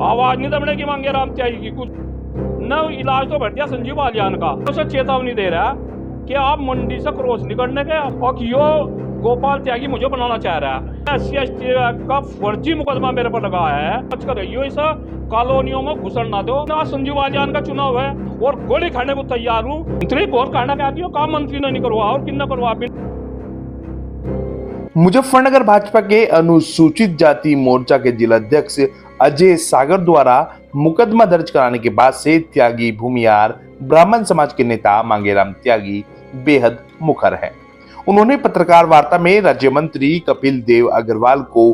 आवाज नहीं दबने की मांगे राम त्यागी की कुछ न इलाज तो बढ़ दिया संजीव बालियान का। उसे चेतावनी दे रहा है कि आप मंडी से क्रॉस नहीं करने के और यो गोपाल त्यागी मुझे बनाना चाह रहा है। SC/ST का फर्जी मुकदमा मेरे पर लगा है। बच कर रहियो, इस कॉलोनियों में घुसन ना दो। ना संजीव बालियान का चुनाव है और गोली खाने को तैयार हूँ। मंत्री और कहना क्या दियो, काम मंत्री ने नहीं करवा और किन करवा। मुजफ्फरनगर भाजपा के अनुसूचित जाति मोर्चा के जिलाध्यक्ष अजय सागर द्वारा मुकदमा दर्ज कराने के बाद से त्यागी भूमियार ब्राह्मण समाज के नेता मांगेराम त्यागी बेहद मुखर हैं। उन्होंने पत्रकार वार्ता में राज्य मंत्री कपिल देव अग्रवाल को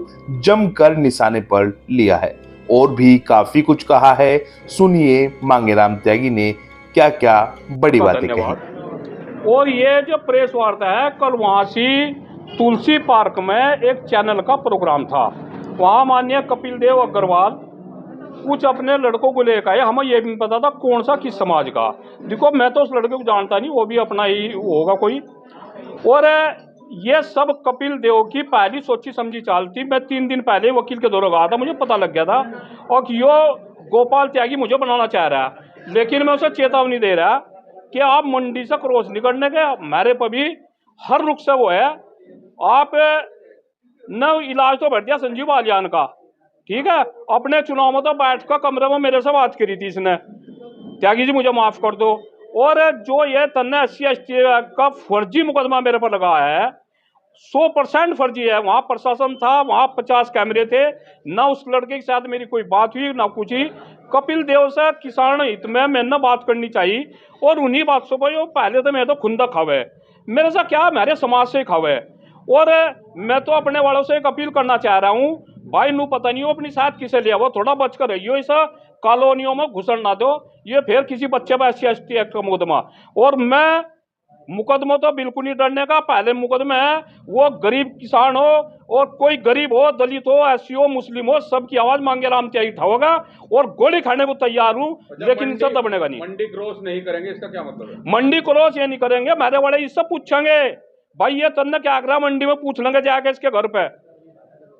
जमकर निशाने पर लिया है और भी काफी कुछ कहा है। सुनिए मांगेराम त्यागी ने क्या क्या बड़ी बातें कही। और ये जो प्रेस वार्ता है, कल वहां से तुलसी पार्क में एक चैनल का प्रोग्राम था। वहाँ माननीय कपिल देव अग्रवाल कुछ अपने लड़कों को लेकर आए। हमें यह भी नहीं पता था कौन सा किस समाज का। देखो, मैं तो उस लड़के को जानता नहीं, वो भी अपना ही होगा कोई। और ये सब कपिल देव की पहली सोची समझी चाल थी। मैं 3 दिन पहले वकील के दौरे गया था, मुझे पता लग गया था और कि यो गोपाल त्यागी मुझे बनाना चाह रहा है। लेकिन मैं उसे चेतावनी दे रहा कि आप मंडी से क्रॉस नहीं करने के। मेरे पर भी हर रुख से वो है। आप न इलाज तो बढ़ दिया संजीव बालियान का, ठीक है। अपने चुनाव में तो बैठ कर कमरे में मेरे से बात करी थी इसने, त्यागी जी मुझे माफ कर दो। और जो ये तन्ने SC/ST का फर्जी मुकदमा मेरे पर लगा है, 100% फर्जी है। वहां प्रशासन था, वहां 50 कैमरे थे। ना उस लड़के के साथ मेरी कोई बात हुई ना कुछ ही। कपिल देव से किसान हित में मैंने बात करनी चाहिए और उन्हीं बात से भाई पहले तो मैं तो खुंदा खावे, मेरे से क्या मेरे समाज से खावे। और मैं तो अपने वालों से एक अपील करना चाह रहा हूँ, भाई नू पता नहीं हो अपनी साथ किसे लिया, वो थोड़ा बच कर रहियो, इस कॉलोनियों में घुसन ना दो। ये फिर किसी बच्चे पर SC/ST एक्ट का मुकदमा। और मैं मुकदमा तो बिल्कुल नहीं डरने का। पहले मुकदमे है वो गरीब किसान हो और कोई गरीब हो, दलित हो, SC हो, मुस्लिम हो, सबकी आवाज मांगेराम त्यागी उठाओगा और गोली खाने को तैयार हूँ, लेकिन इनसे दबने का नहीं। मंडी क्रॉस नहीं करेंगे, इसका क्या मतलब है? मंडी क्रॉस ये नहीं करेंगे। मेरे बड़े इससे पूछेंगे, भाई ये तन्ने क्या आगरा मंडी में पूछ लेंगे जाके इसके घर पे,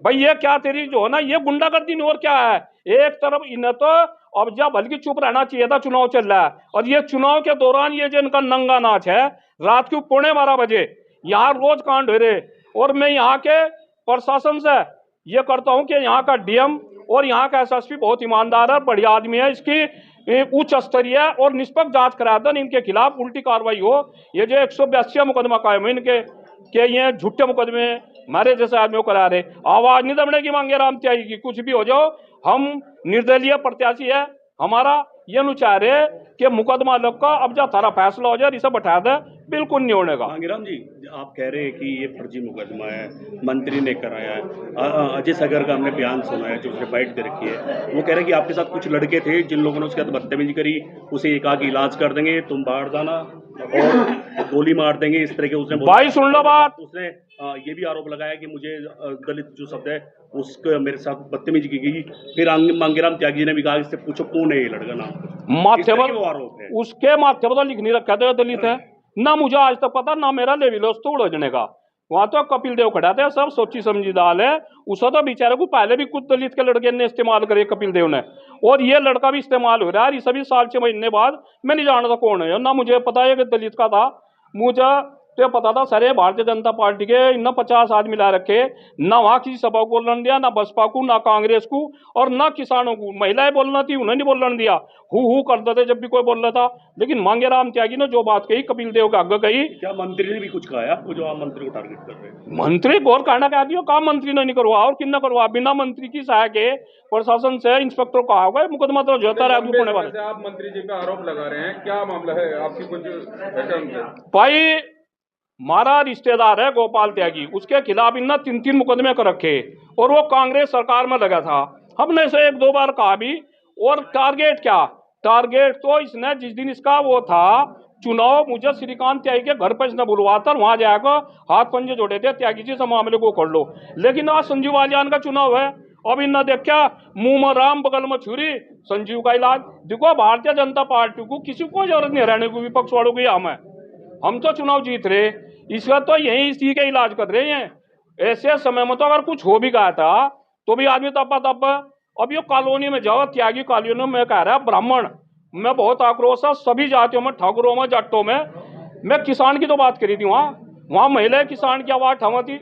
भाई ये क्या तेरी जो है ना ये गुंडागर्दी नहीं और क्या है। एक तरफ इन्हें तो अब जब बल्कि चुप रहना चाहिए था, चुनाव चल रहा है और ये चुनाव के दौरान ये जो इनका नंगा नाच है, रात को 11:15 बजे यहाँ रोज कांड हो रहे। और मैं यहाँ के प्रशासन से ये करता हूँ कि यहाँ का DM और यहाँ का SSP बहुत ईमानदार है, बढ़िया आदमी है। इसकी उच्च स्तरीय और निष्पक्ष जांच करा दें, इनके खिलाफ उल्टी कार्रवाई हो। ये जो 182 मुकदमा कायम है इनके कि ये झूठे मुकदमे हमारे जैसे आदमियों को करा रहे। आवाज नहीं दबने की मांगे राम त्यागी की, कुछ भी हो जाओ। हम निर्दलीय प्रत्याशी है, हमारा ये नु चाह रहे कि मुकदमा लग का अब जा थारा फैसला हो जाए, इसे बैठा दे, बिल्कुल नहीं होने का। मांगेराम जी, आप कह रहे हैं कि ये फर्जी मुकदमा है, मंत्री ने कराया है। अजय सागर का हमने बयान सुना है, जो उसने बाइट दे रखी है। वो कह रहे हैं कि आपके साथ कुछ लड़के थे जिन लोगों ने उसके साथ बदतमीजी करी, उसे कहा कि इलाज कर देंगे, तुम बाहर जाना और गोली मार देंगे, इस तरह के उसने भाई सुन लो बात। उसने ये भी आरोप लगाया कि मुझे दलित जो शब्द है उसके मेरे साथ बदतमीजी की गई। फिर मांगेराम त्यागी ने भी कहा इससे पूछो कौन है ये लड़का, नाम माथे वो पर आरोप है। उसके माथे पर तो लिख नहीं रखा था दलित है ना, मुझे आज तक पता ना मेरा लेविल तो उड़ने का। वहां तो कपिल देव खड़ा थे, सब सोची समझी दाल है। उसे तो बेचारे को पहले भी कुछ दलित के लड़के ने इस्तेमाल करे कपिल देव ने, और ये लड़का भी इस्तेमाल हो रहा है। सभी साल 6 महीने बाद मैं नहीं जानता कौन है, ना मुझे पता है कि दलित का था। मुझे तो पता था सर भारतीय जनता पार्टी के इन 50 आदमी ला रखे, ना वहां किसी सभा को बोलने दिया, ना बसपा को, ना कांग्रेस को और ना किसानों को। महिलाएं बोलना थी, उन्हें नहीं बोलने दिया, हु करते थे जब भी कोई बोल रहा था। लेकिन मांगेराम त्यागी ने जो बात कही कपिल देव के आगे कही। क्या मंत्री ने भी कुछ कहा है आपको, जो आप मंत्री को टारगेट कर रहे हैं? मंत्री गौर कहना क्या दियो, काम मंत्री ने नहीं करवा और किन करवा। बिना मंत्री की सहायक के प्रशासन से इंस्पेक्टर कहा होगा, मुकदमा तो जोता रहा पड़ने वाला। आप मंत्री जी पे आरोप लगा रहे हैं, क्या मामला है? आपकी कुछ भाई हमारा रिश्तेदार है गोपाल त्यागी, उसके खिलाफ इन 3 मुकदमे कर रखे और वो कांग्रेस सरकार में लगा था। हमने इसे 1-2 बार कहा भी। और टारगेट क्या, टारगेट तो इसने जिस दिन इसका वो था चुनाव, मुझे श्रीकांत त्यागी के घर पर इसने बुलवा था, वहां जाकर हाथ पंजे जोड़े थे, त्यागी जी से मामले को कर लो। लेकिन आज संजीव बालियान का चुनाव है, अब इन देखा मुंह में राम बगल में छुरी, संजीव का इलाज। देखो भारतीय जनता पार्टी को किसी को जरूरत नहीं रहने को, विपक्ष वालों को हम तो चुनाव जीत रहे, इसका तो यही इसी का इलाज कर रहे हैं। ऐसे समय में तो अगर कुछ हो भी गया था तो भी आदमी तब अब ये कॉलोनी में जाओ, त्यागी कॉलोनी में कह रहा है ब्राह्मण, मैं बहुत आक्रोश है सभी जातियों में, ठाकुरों में, जाटों में। मैं किसान की तो बात करी थी, वहाँ महिला किसान की आवाज उठावा थी।